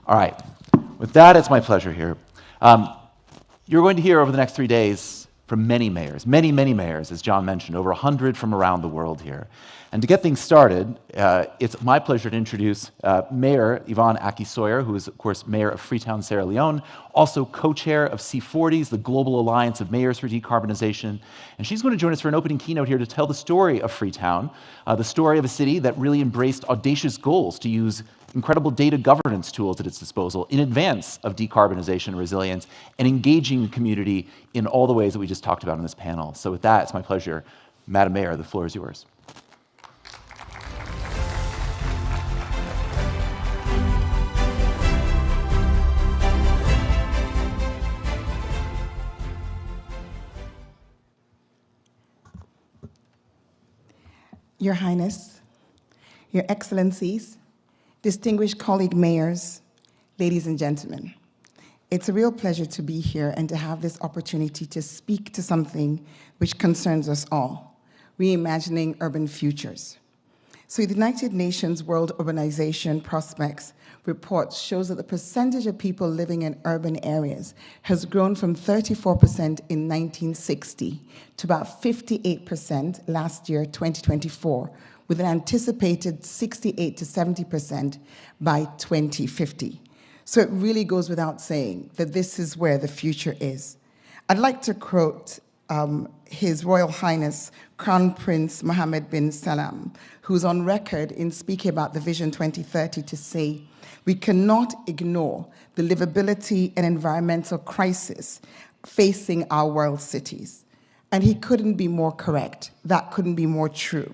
All right, with that, it's my pleasure here. You're going to hear over the next 3 days from many mayors, many mayors, as John mentioned, over 100 from around the world here. And to get things started, it's my pleasure to introduce Mayor Yvonne Aki Sawyerr, who is, of course, Mayor of Freetown, Sierra Leone, also co-chair of C40s, the Global Alliance of Mayors for Decarbonization. And she's going to join us for an opening keynote here to tell the story of Freetown, the story of a city that really embraced audacious goals to use incredible data governance tools at its disposal in advance of decarbonization and resilience, and engaging the community in all the ways that we just talked about in this panel. So with that, it's my pleasure. Madam Mayor, the floor is yours. Your Highness, Your Excellencies, distinguished colleague mayors, ladies and gentlemen, it's a real pleasure to be here and to have this opportunity to speak to something which concerns us all, reimagining urban futures. So the United Nations World Urbanization Prospects report shows that the percentage of people living in urban areas has grown from 34% in 1960 to about 58% last year, 2024, with an anticipated 68 to 70% by 2050. So it really goes without saying that this is where the future is. I'd like to quote His Royal Highness Crown Prince Mohammed bin Salman, who's on record in speaking about the Vision 2030 to say, "We cannot ignore the livability and environmental crisis facing our world cities." And he couldn't be more correct. That couldn't be more true.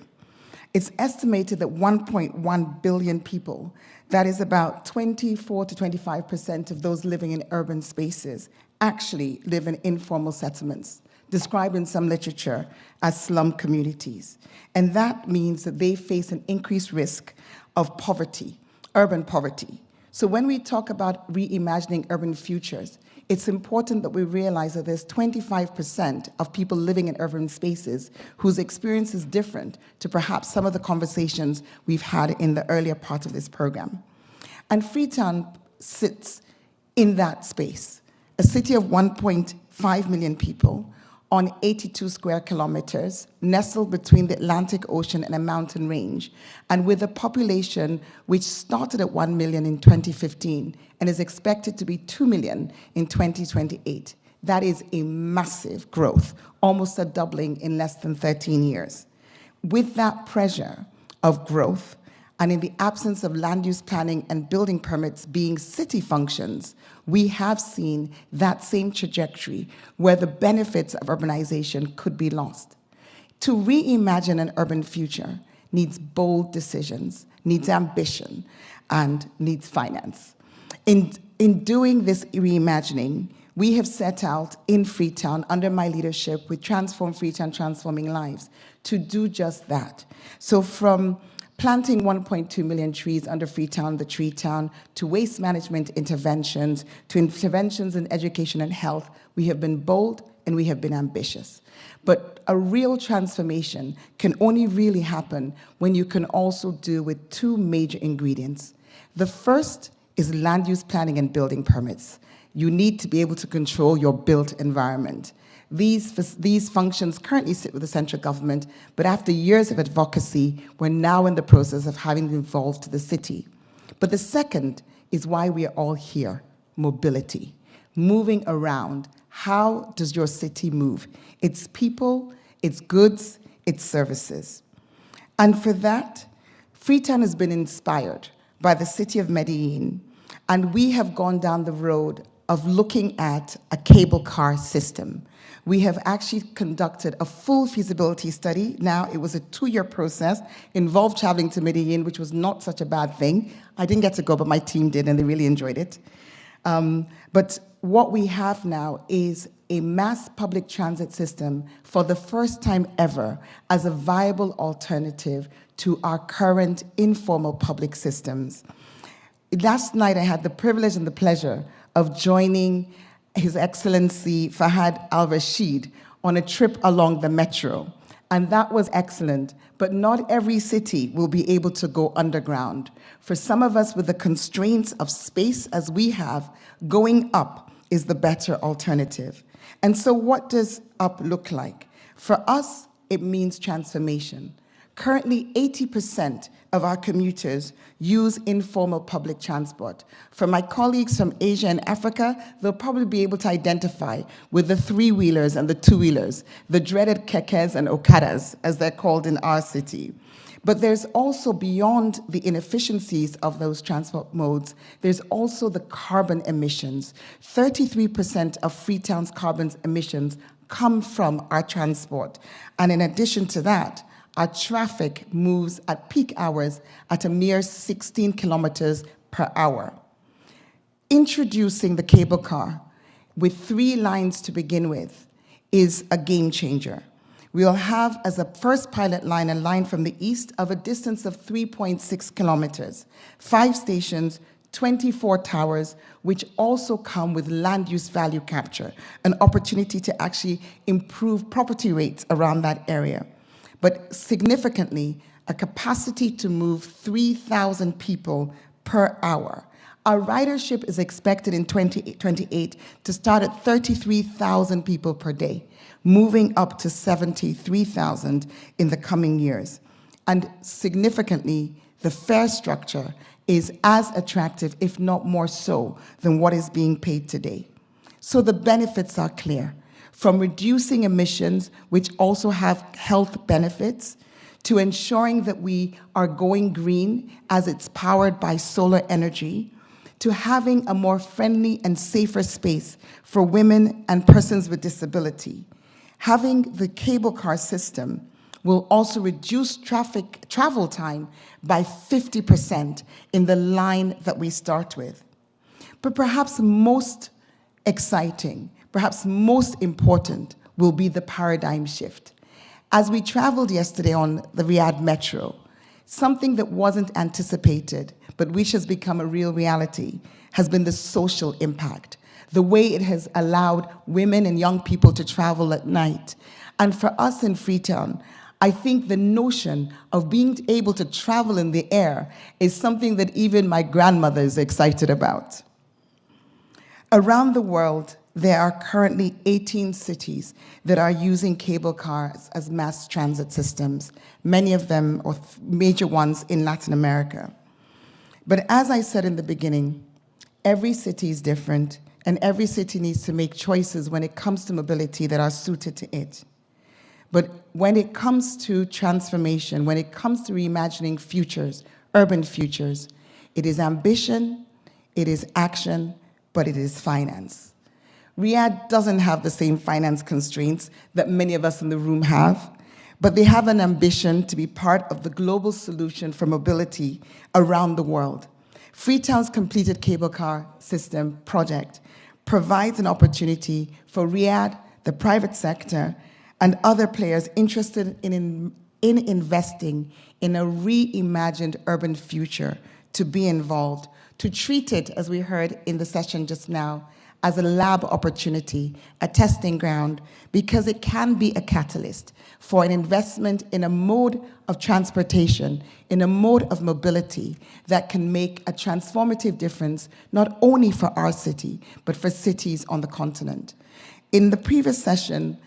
It's estimated that 1.1 billion people, that is about 24 to 25% of those living in urban spaces, actually live in informal settlements, described in some literature as slum communities. And that means that they face an increased risk of poverty, urban poverty. So when we talk about reimagining urban futures, it's important that we realize that there's 25% of people living in urban spaces whose experience is different to perhaps some of the conversations we've had in the earlier part of this program. And Freetown sits in that space, a city of 1.5 million people on 82 square kilometers, nestled between the Atlantic Ocean and a mountain range, and with a population which started at 1 million in 2015 and is expected to be 2 million in 2028. That is a massive growth, almost a doubling in less than 13 years. With that pressure of growth, and in the absence of land use planning and building permits being city functions, we have seen that same trajectory where the benefits of urbanization could be lost. To reimagine an urban future needs bold decisions, needs ambition, and needs finance. In doing this reimagining, we have set out in Freetown, under my leadership with Transform Freetown, Transforming Lives, to do just that. So from planting 1.2 million trees under Freetown, the Tree Town, to waste management interventions, to interventions in education and health, we have been bold and we have been ambitious. But a real transformation can only really happen when you can also do with two major ingredients. The first is land use planning and building permits. You need to be able to control your built environment. These functions currently sit with the central government, but after years of advocacy, we're now in the process of having them evolved to the city. But the second is why we are all here, mobility, moving around. How does your city move? It's people, it's goods, it's services. And for that, Freetown has been inspired by the city of Medellin, and we have gone down the road of looking at a cable car system. We have actually conducted a full feasibility study. Now, it was a 2-year process, involved traveling to Medellin, which was not such a bad thing. I didn't get to go, but my team did, and they really enjoyed it. But what we have now is a mass public transit system for the first time ever as a viable alternative to our current informal public systems. Last night, I had the privilege and the pleasure of joining His Excellency Fahad Al-Rashid on a trip along the metro. And that was excellent. But but not every city will be able to go underground. For some of us with the constraints of space as we have, going up is the better alternative. And so what does up look like? For us, it means transformation. Currently, 80% of our commuters use informal public transport. For my colleagues from Asia and Africa, they'll probably be able to identify with the three-wheelers and the two-wheelers, the dreaded kekes and okadas, as they're called in our city. But there's also, beyond the inefficiencies of those transport modes, there's also the carbon emissions. 33% of Freetown's carbon emissions come from our transport. And in addition to that, our traffic moves at peak hours at a mere 16 kilometers per hour. Introducing the cable car with 3 lines to begin with is a game changer. We'll have as a first pilot line a line from the east of a distance of 3.6 kilometers, 5 stations, 24 towers, which also come with land use value capture, an opportunity to actually improve property rates around that area. But significantly, a capacity to move 3,000 people per hour. Our ridership is expected in 2028 to start at 33,000 people per day, moving up to 73,000 in the coming years. And significantly, the fare structure is as attractive, if not more so, than what is being paid today. So the benefits are clear. From reducing emissions, which also have health benefits, to ensuring that we are going green as it's powered by solar energy, to having a more friendly and safer space for women and persons with disability. Having the cable car system will also reduce travel time by 50% in the line that we start with. But perhaps most exciting, perhaps most important, will be the paradigm shift. As we traveled yesterday on the Riyadh Metro, something that wasn't anticipated, but which has become a real reality, has been the social impact, the way it has allowed women and young people to travel at night. And for us in Freetown, I think the notion of being able to travel in the air is something that even my grandmother is excited about. Around the world, there are currently 18 cities that are using cable cars as mass transit systems, many of them, or major ones, in Latin America. But as I said in the beginning, every city is different, and every city needs to make choices when it comes to mobility that are suited to it. But when it comes to transformation, when it comes to reimagining futures, urban futures, it is ambition, it is action, but it is finance. Riyadh doesn't have the same finance constraints that many of us in the room have, but they have an ambition to be part of the global solution for mobility around the world. Freetown's completed cable car system project provides an opportunity for Riyadh, the private sector, and other players interested in investing in a reimagined urban future to be involved, to treat it, as we heard in the session just now, as a lab opportunity, a testing ground, because it can be a catalyst for an investment in a mode of transportation, in a mode of mobility that can make a transformative difference, not only for our city, but for cities on the continent. In the previous session,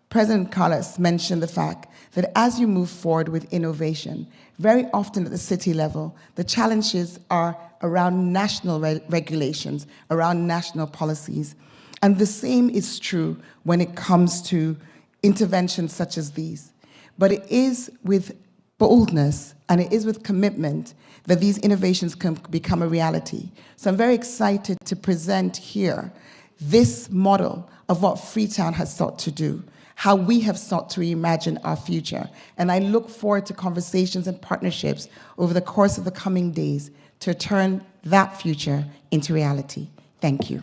President Carlos mentioned the fact that as you move forward with innovation, very often at the city level, the challenges are around national regulations, around national policies. And the same is true when it comes to interventions such as these. But it is with boldness and it is with commitment that these innovations can become a reality. So I'm very excited to present here this model of what Freetown has sought to do, how we have sought to reimagine our future. And I look forward to conversations and partnerships over the course of the coming days to turn that future into reality. Thank you.